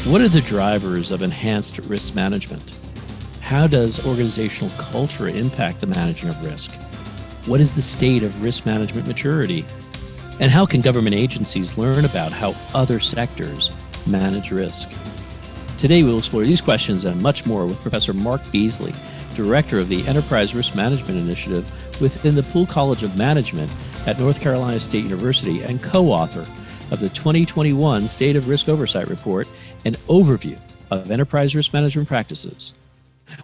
What are the drivers of enhanced risk management? How does organizational culture impact the managing of risk? What is the state of risk management maturity? And how can government agencies learn about how other sectors manage risk? Today, we'll explore these questions and much more with Professor Mark Beasley, Director of the Enterprise Risk Management Initiative within the Poole College of Management at North Carolina State University and co-author of the 2021 State of Risk Oversight Report, an overview of enterprise risk management practices.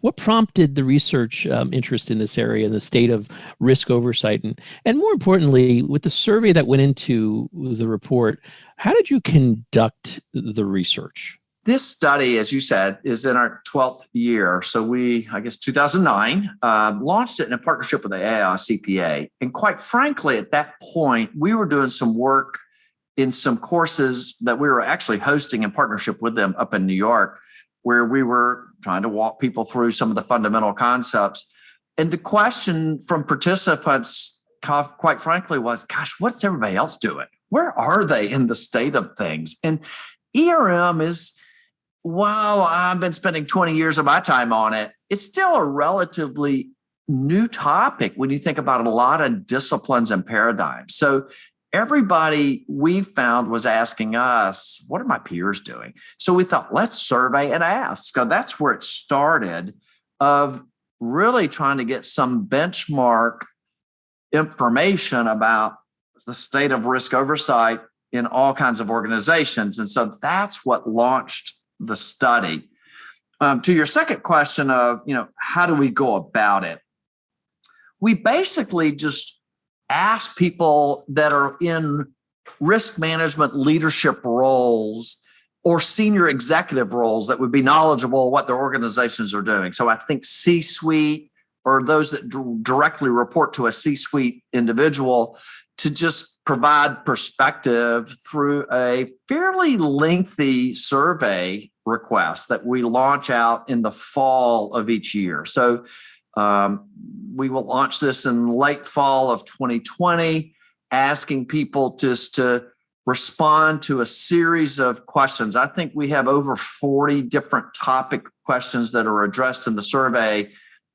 What prompted the research interest in this area and the state of risk oversight? And more importantly, with the survey that went into the report, how did you conduct the research? This study, as you said, is in our 12th year. So we, 2009, launched it in a partnership with the AICPA. And quite frankly, at that point, we were doing some work in some courses that we were actually hosting in partnership with them up in New York, where we were trying to walk people through some of the fundamental concepts. And the question from participants, quite frankly, was, gosh, what's everybody else doing? Where are they in the state of things? And ERM is, while I've been spending 20 years of my time on it, it's still a relatively new topic when you think about a lot of disciplines and paradigms. So everybody we found was asking us, what are my peers doing? So we thought, let's survey and ask. So that's where it started, of really trying to get some benchmark information about the state of risk oversight in all kinds of organizations. And so that's what launched the study. To your second question of, how do we go about it? We basically just ask people that are in risk management leadership roles or senior executive roles that would be knowledgeable of what their organizations are doing. So I think C-suite, or those that directly report to a C-suite individual, to just provide perspective through a fairly lengthy survey request that we launch out in the fall of each year. So we will launch this in late fall of 2020, asking people just to respond to a series of questions. I think we have over 40 different topic questions that are addressed in the survey,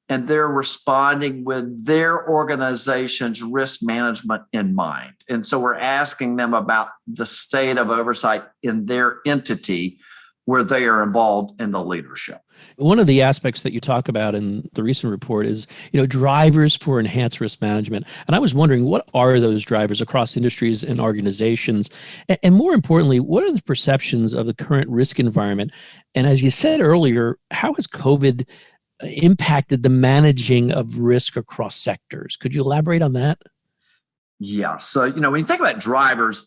and they're responding with their organization's risk management in mind. And so we're asking them about the state of oversight in their entity where they are involved in the leadership. One of the aspects that you talk about in the recent report is, drivers for enhanced risk management. And I was wondering, what are those drivers across industries and organizations? And more importantly, what are the perceptions of the current risk environment? And as you said earlier, how has COVID impacted the managing of risk across sectors? Could you elaborate on that? Yeah. So, when you think about drivers,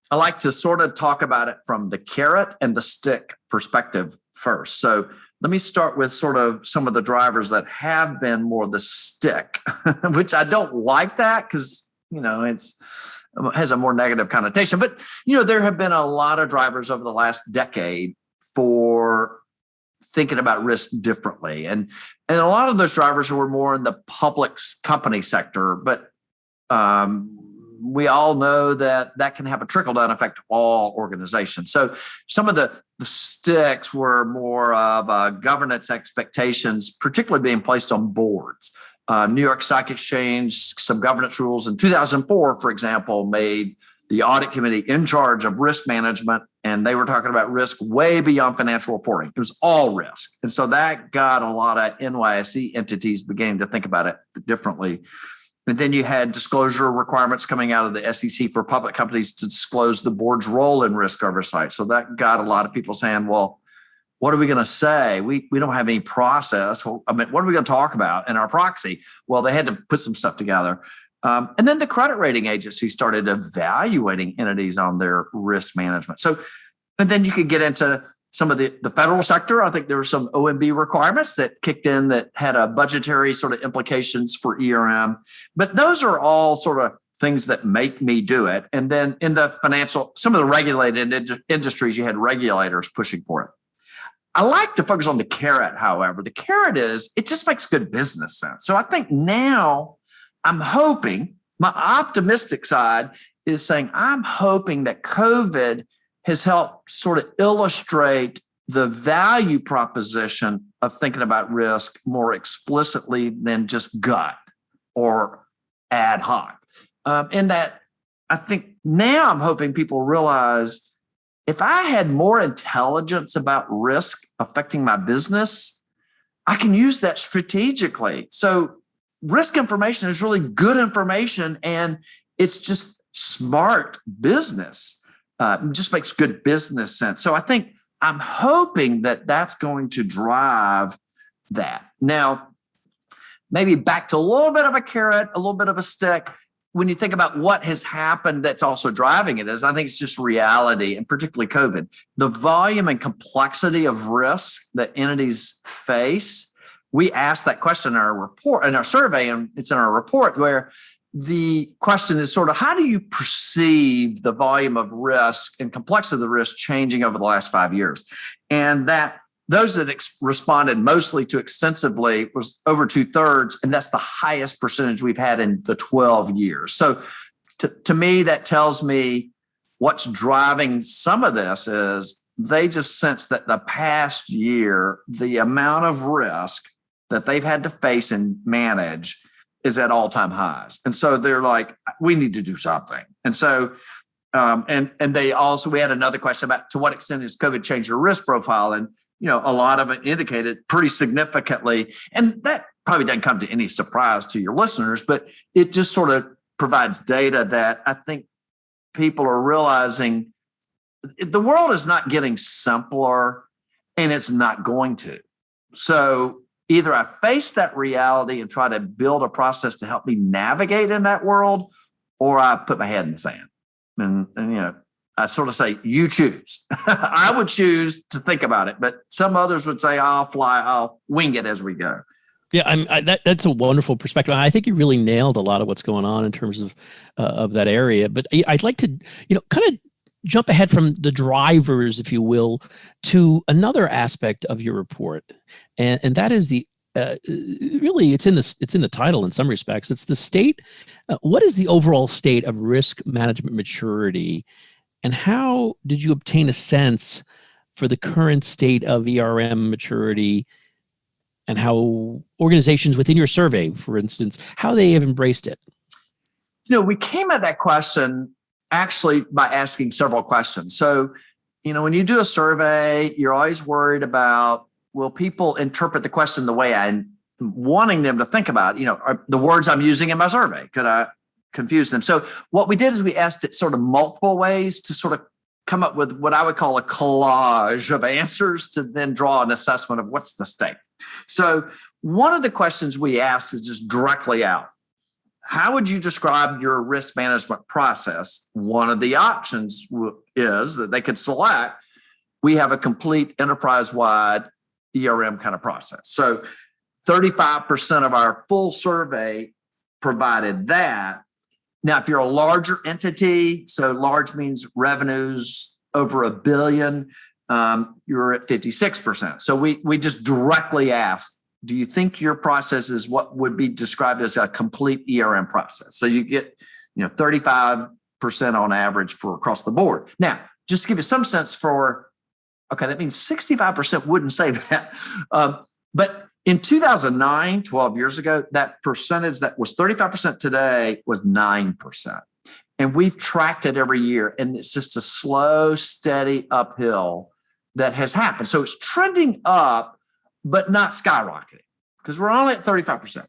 I like to sort of talk about it from the carrot and the stick perspective first. So let me start with sort of some of the drivers that have been more the stick, which I don't like that because, it has a more negative connotation. But, there have been a lot of drivers over the last decade for thinking about risk differently. And a lot of those drivers were more in the public company sector, but we all know that can have a trickle-down effect to all organizations. So some of the sticks were more of governance expectations, particularly being placed on boards. New York Stock Exchange, some governance rules in 2004, for example, made the audit committee in charge of risk management, and they were talking about risk way beyond financial reporting. It was all risk. And so that got a lot of NYSE entities beginning to think about it differently. And then you had disclosure requirements coming out of the SEC for public companies to disclose the board's role in risk oversight. So that got a lot of people saying, well, what are we going to say? We don't have any process. Well, what are we going to talk about in our proxy? Well, they had to put some stuff together. And then the credit rating agency started evaluating entities on their risk management. So, and then you could get into some of the federal sector. I think there were some OMB requirements that kicked in that had a budgetary sort of implications for ERM. But those are all sort of things that make me do it. And then in the financial, some of the regulated industries, you had regulators pushing for it. I like to focus on the carrot, however. The carrot is, it just makes good business sense. So I think now I'm hoping, my optimistic side is saying, I'm hoping that COVID has helped sort of illustrate the value proposition of thinking about risk more explicitly than just gut or ad hoc. In that, I think now I'm hoping people realize if I had more intelligence about risk affecting my business, I can use that strategically. So risk information is really good information, and it's just smart business. It just makes good business sense. So I think I'm hoping that that's going to drive that. Now, maybe back to a little bit of a carrot, a little bit of a stick. When you think about what has happened that's also driving it, is I think it's just reality, and particularly COVID. The volume and complexity of risk that entities face. We asked that question in our report, in our survey, and it's in our report, where the question is sort of, how do you perceive the volume of risk and complexity of the risk changing over the last 5 years? And that those that responded mostly to extensively was over 2/3, and that's the highest percentage we've had in the 12 years. So to me, that tells me what's driving some of this is they just sense that the past year, the amount of risk that they've had to face and manage is at all-time highs. And so they're like, we need to do something. And so, and they also, we had another question about to what extent has COVID changed your risk profile? And, a lot of it indicated pretty significantly. And that probably doesn't come to any surprise to your listeners, but it just sort of provides data that I think people are realizing the world is not getting simpler, and it's not going to. So either I face that reality and try to build a process to help me navigate in that world, or I put my head in the sand. And I sort of say, you choose. I would choose to think about it, but some others would say, I'll wing it as we go. Yeah, that's a wonderful perspective. I think you really nailed a lot of what's going on in terms of that area. But I'd like to, kind of jump ahead from the drivers, if you will, to another aspect of your report, and that is the really it's in the title in some respects. It's the state. What is the overall state of risk management maturity, and how did you obtain a sense for the current state of ERM maturity, and how organizations within your survey, for instance, how they have embraced it? We came at that question actually by asking several questions. So, when you do a survey, you're always worried about, will people interpret the question the way I'm wanting them to think about, are the words I'm using in my survey? Could I confuse them? So what we did is we asked it sort of multiple ways to sort of come up with what I would call a collage of answers to then draw an assessment of what's the state. So one of the questions we asked is just directly out. How would you describe your risk management process? One of the options is that they could select, we have a complete enterprise-wide ERM kind of process. So 35% of our full survey provided that. Now, if you're a larger entity, so large means revenues over $1 billion, you're at 56%. So we just directly asked, do you think your process is what would be described as a complete ERM process? So you get 35% on average for across the board. Now, just to give you some sense for, okay, that means 65% wouldn't say that. But in 2009, 12 years ago, that percentage that was 35% today was 9%. And we've tracked it every year. And it's just a slow, steady uphill that has happened. So it's trending up, but not skyrocketing, because we're only at 35%.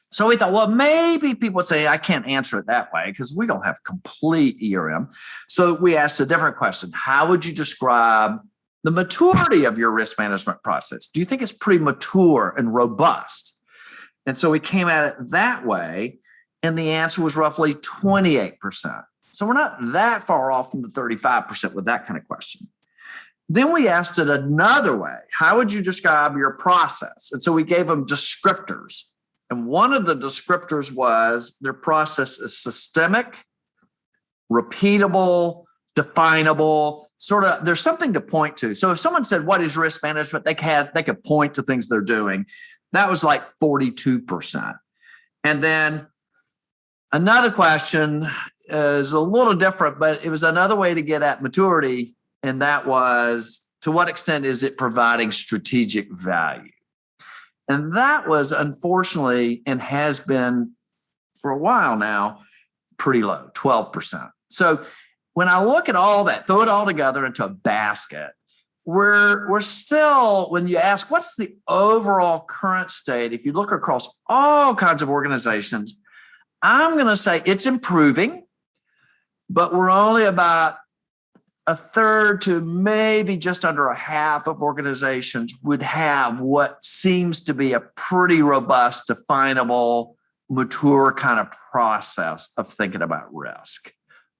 So we thought, well, maybe people would say, I can't answer it that way because we don't have complete ERM. So we asked a different question. How would you describe the maturity of your risk management process? Do you think it's pretty mature and robust? And so we came at it that way, and the answer was roughly 28%. So we're not that far off from the 35% with that kind of question. Then we asked it another way. How would you describe your process? And so we gave them descriptors. And one of the descriptors was their process is systemic, repeatable, definable, sort of, there's something to point to. So if someone said, what is risk management? They could point to things they're doing. That was like 42%. And then another question is a little different, but it was another way to get at maturity. And that was, to what extent is it providing strategic value? And that was unfortunately, and has been for a while now, pretty low, 12%. So when I look at all that, throw it all together into a basket, we're still, when you ask what's the overall current state, if you look across all kinds of organizations, I'm going to say it's improving, but we're only about a third to maybe just under a half of organizations would have what seems to be a pretty robust, definable, mature kind of process of thinking about risk.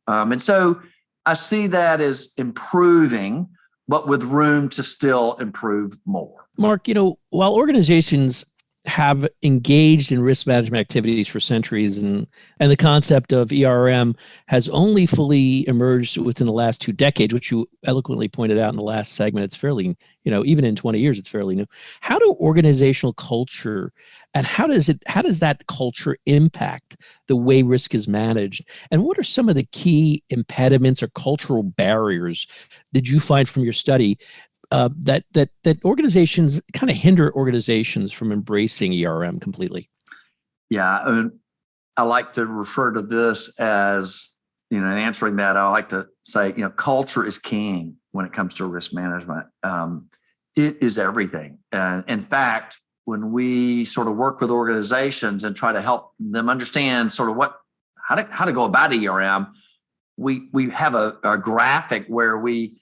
And so I see that as improving, but with room to still improve more. Mark, while organizations have engaged in risk management activities for centuries, and the concept of ERM has only fully emerged within the last 2 decades, which you eloquently pointed out in the last segment. It's fairly, even in 20 years, it's fairly new. How do organizational culture and how does that culture impact the way risk is managed? And what are some of the key impediments or cultural barriers did you find from your study that organizations kind of hinder organizations from embracing ERM completely? Yeah, I like to refer to this as, in answering that, I like to say, culture is king when it comes to risk management. It is everything. And in fact, when we sort of work with organizations and try to help them understand sort of how to go about ERM, we have a graphic where we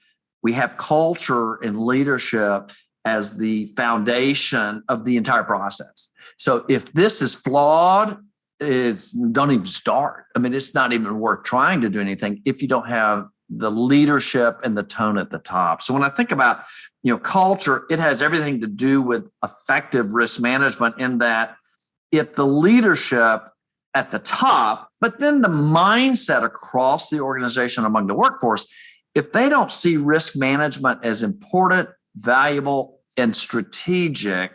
have culture and leadership as the foundation of the entire process. So if this is flawed, don't even start. I mean, it's not even worth trying to do anything if you don't have the leadership and the tone at the top. So when I think about, culture, it has everything to do with effective risk management, in that if the leadership at the top, but then the mindset across the organization among the workforce, if they don't see risk management as important, valuable, and strategic,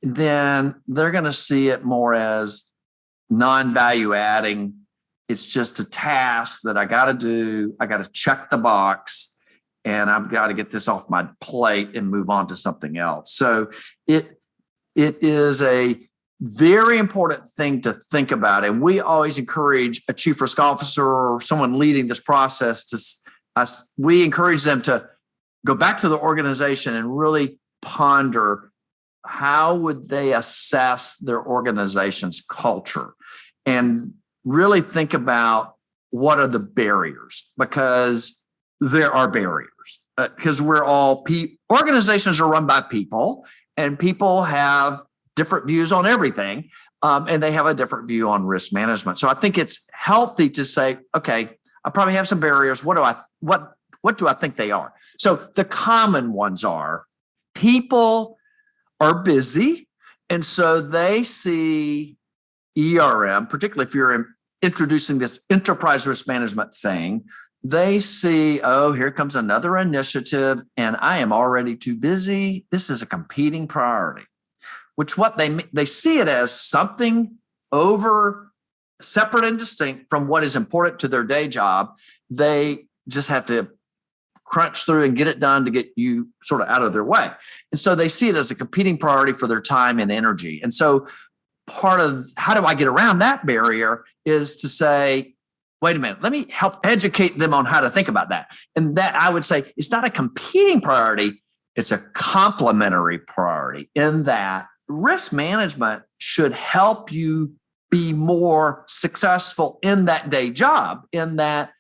then they're going to see it more as non-value adding. It's just a task that I got to do. I got to check the box, and I've got to get this off my plate and move on to something else. So it is a very important thing to think about. And we always encourage a chief risk officer or someone leading this process we encourage them to go back to the organization and really ponder how would they assess their organization's culture, and really think about what are the barriers, because there are barriers. Because we're all organizations are run by people, and people have different views on everything, and they have a different view on risk management. So I think it's healthy to say, okay, I probably have some barriers. What do I think they are? So the common ones are people are busy. And so they see ERM, particularly if you're introducing this enterprise risk management thing, they see, oh, here comes another initiative and I am already too busy. This is a competing priority, which they see it as something over separate and distinct from what is important to their day job. They just have to crunch through and get it done to get you sort of out of their way. And so they see it as a competing priority for their time and energy. And so part of how do I get around that barrier is to say, wait a minute, let me help educate them on how to think about that. And that, I would say, it's not a competing priority, it's a complementary priority, in that risk management should help you be more successful in that day job, in that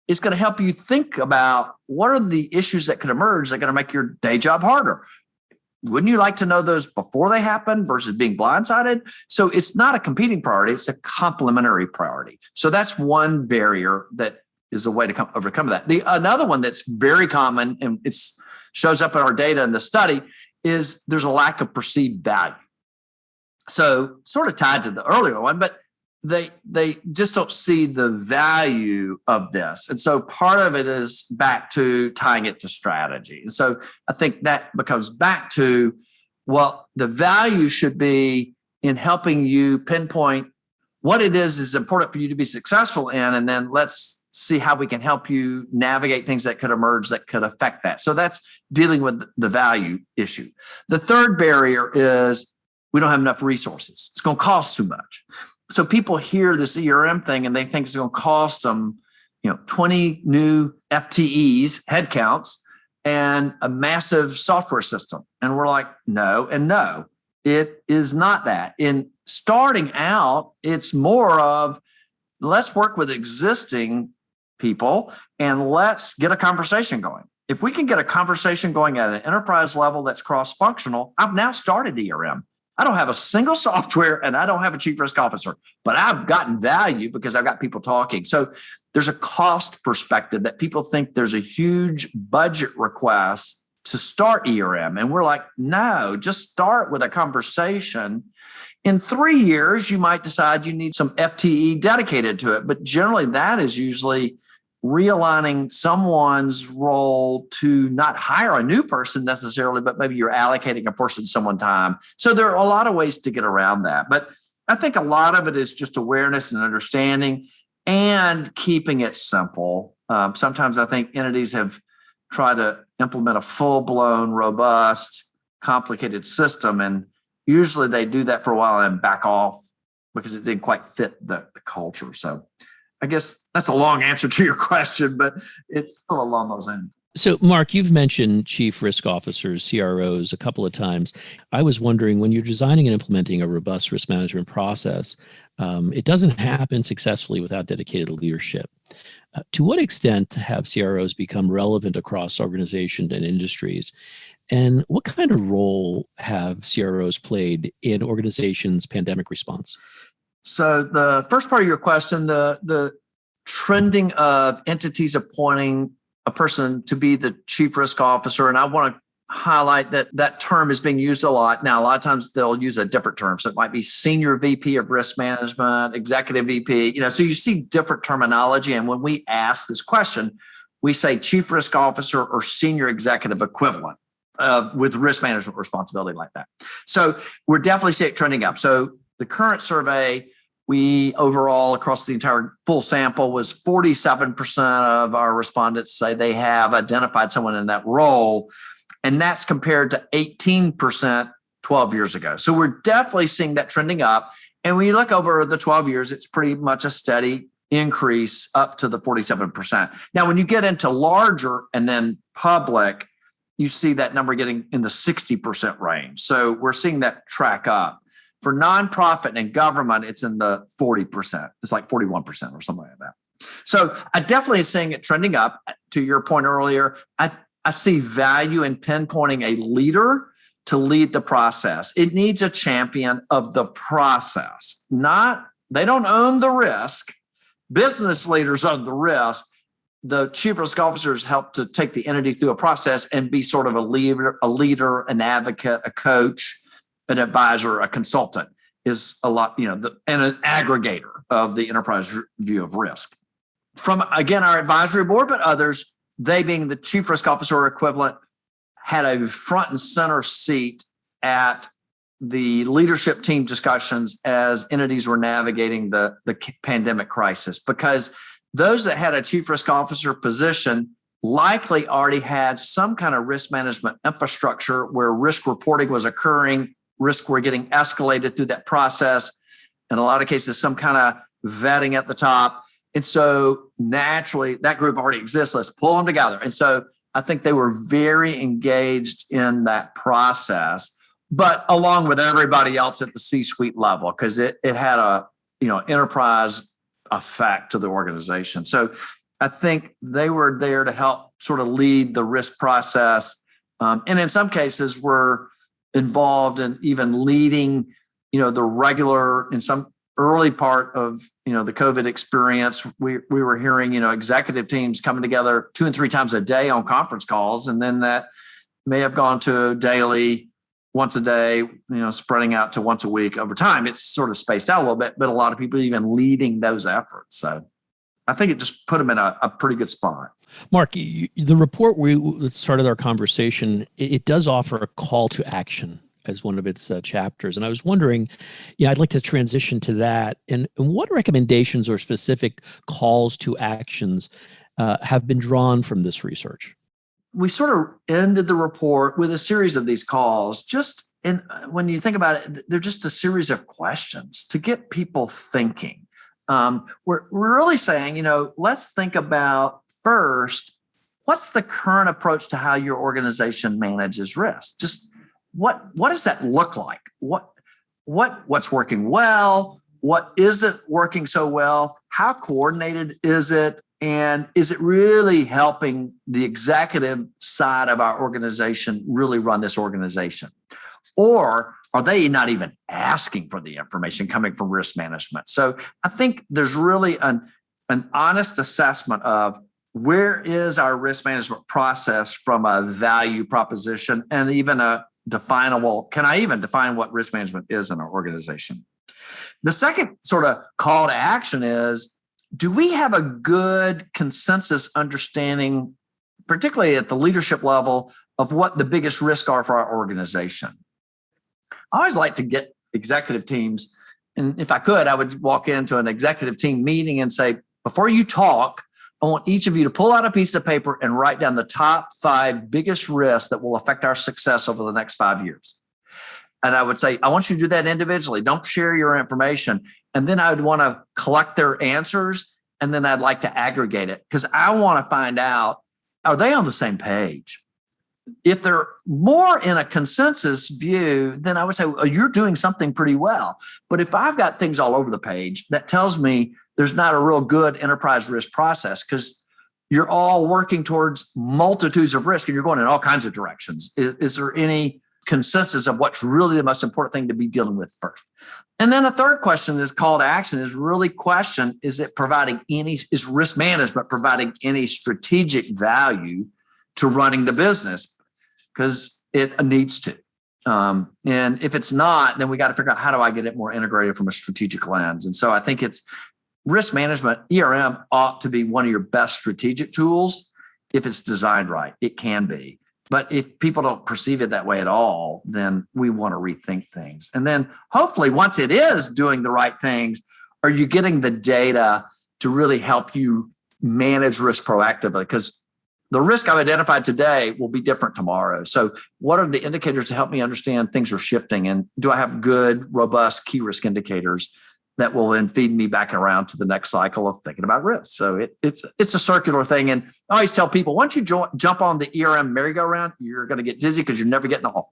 it's going to help you think about what are the issues that could emerge that are going to make your day job harder. Wouldn't you like to know those before they happen versus being blindsided? So it's not a competing priority, it's a complementary priority. So that's one barrier that is a way to overcome that. Another one that's very common, and it shows up in our data in the study, is there's a lack of perceived value. So sort of tied to the earlier one, but they just don't see the value of this. And so part of it is back to tying it to strategy. And so I think that becomes back to, well, the value should be in helping you pinpoint what it is important for you to be successful in. And then let's see how we can help you navigate things that could emerge that could affect that. So that's dealing with the value issue. The third barrier is we don't have enough resources. It's going to cost too much. So people hear this ERM thing and they think it's going to cost them, 20 new FTEs, headcounts, and a massive software system. And we're like, no, and no, it is not that. In starting out, it's more of let's work with existing people and let's get a conversation going. If we can get a conversation going at an enterprise level that's cross-functional, I've now started ERM. I don't have a single software and I don't have a chief risk officer, but I've gotten value because I've got people talking. So there's a cost perspective that people think there's a huge budget request to start ERM. And we're like, no, just start with a conversation. In 3 years, you might decide you need some FTE dedicated to it. But generally, that is usually realigning someone's role to not hire a new person necessarily, but maybe you're allocating a person someone time. So there are a lot of ways to get around that. But I think a lot of it is just awareness and understanding and keeping it simple. Sometimes I think entities have tried to implement a full-blown, robust, complicated system, and usually they do that for a while and back off because it didn't quite fit the culture. So I guess that's a long answer to your question, but it's still along those ends. So, Mark, you've mentioned chief risk officers, CROs, a couple of times. I was wondering, when you're designing and implementing a robust risk management process, it doesn't happen successfully without dedicated leadership. To what extent have CROs become relevant across organizations and industries? And what kind of role have CROs played in organizations' pandemic response? So the first part of your question, the trending of entities appointing a person to be the chief risk officer, and I want to highlight that term is being used a lot. Now, a lot of times they'll use a different term. So it might be senior VP of risk management, executive VP, so you see different terminology. And when we ask this question, we say chief risk officer or senior executive equivalent with risk management responsibility like that. So we're definitely seeing it trending up. So the current survey, we overall across the entire full sample was 47% of our respondents say they have identified someone in that role. And that's compared to 18% 12 years ago. So we're definitely seeing that trending up. And when you look over the 12 years, it's pretty much a steady increase up to the 47%. Now, when you get into larger and then public, you see that number getting in the 60% range. So we're seeing that track up. For nonprofit and government, it's in the 40%. It's like 41% or something like that. So I definitely seeing it trending up. To your point earlier, I see value in pinpointing a leader to lead the process. It needs a champion of the process. They don't own the risk. Business leaders own the risk. The chief risk officers help to take the entity through a process and be sort of a leader, an advocate, a coach, an advisor, a consultant is a lot, and an aggregator of the enterprise view of risk. From, again, our advisory board, but others, they being the chief risk officer or equivalent, had a front and center seat at the leadership team discussions as entities were navigating the pandemic crisis, because those that had a chief risk officer position likely already had some kind of risk management infrastructure where risk reporting was occurring, risks were getting escalated through that process. In a lot of cases, some kind of vetting at the top. And so naturally, that group already exists. Let's pull them together. And so I think they were very engaged in that process, but along with everybody else at the C-suite level, because it had a enterprise effect to the organization. So I think they were there to help sort of lead the risk process. And in some cases were involved in even leading, the regular, in some early part of, the COVID experience, we were hearing, executive teams coming together 2 and 3 times a day on conference calls. And then that may have gone to daily, once a day, spreading out to once a week over time. It's sort of spaced out a little bit, but a lot of people even leading those efforts. So I think it just put them in a pretty good spot. Mark, the report we started our conversation, it does offer a call to action, as one of its chapters. And I was wondering, I'd like to transition to that. And what recommendations or specific calls to actions have been drawn from this research? We sort of ended the report with a series of these calls. And when you think about it, they're just a series of questions to get people thinking. We're really saying, let's think about first, what's the current approach to how your organization manages risk? Just what does that look like? What's working well? What isn't working so well? How coordinated is it? And is it really helping the executive side of our organization really run this organization? Or are they not even asking for the information coming from risk management? So I think there's really an honest assessment of where is our risk management process from a value proposition and even a definable, can I even define what risk management is in our organization? The second sort of call to action is, do we have a good consensus understanding, particularly at the leadership level, of what the biggest risks are for our organization? I always like to get executive teams, and if I could, I would walk into an executive team meeting and say, before you talk, I want each of you to pull out a piece of paper and write down the top 5 biggest risks that will affect our success over the next 5 years. And I would say, I want you to do that individually. Don't share your information. And then I would want to collect their answers. And then I'd like to aggregate it because I want to find out, are they on the same page? If they're more in a consensus view, then I would say, well, you're doing something pretty well. But if I've got things all over the page, that tells me there's not a real good enterprise risk process because you're all working towards multitudes of risk and you're going in all kinds of directions. Is there any consensus of what's really the most important thing to be dealing with first? And then a third question is call to action is really question, is risk management providing any strategic value to running the business? Because it needs to. And if it's not, then we got to figure out how do I get it more integrated from a strategic lens? And so I think it's risk management, ERM ought to be one of your best strategic tools if it's designed right. It can be. But if people don't perceive it that way at all, then we want to rethink things. And then hopefully once it is doing the right things, are you getting the data to really help you manage risk proactively? Because the risk I've identified today will be different tomorrow. So what are the indicators to help me understand things are shifting? And do I have good, robust key risk indicators that will then feed me back around to the next cycle of thinking about risk? So it's a circular thing. And I always tell people, once you jump on the ERM merry-go-round, you're going to get dizzy because you're never getting off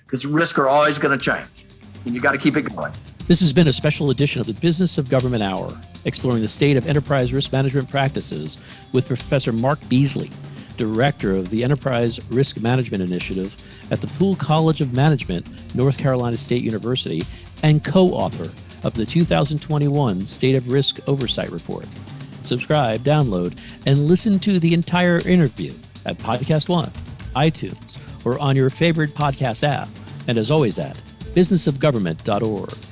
because risks are always going to change and you got to keep it going. This has been a special edition of the Business of Government Hour, exploring the state of enterprise risk management practices with Professor Mark Beasley, Director of the Enterprise Risk Management Initiative at the Poole College of Management, North Carolina State University, and co-author of the 2021 State of Risk Oversight Report. Subscribe, download, and listen to the entire interview at Podcast One, iTunes, or on your favorite podcast app. And as always at businessofgovernment.org.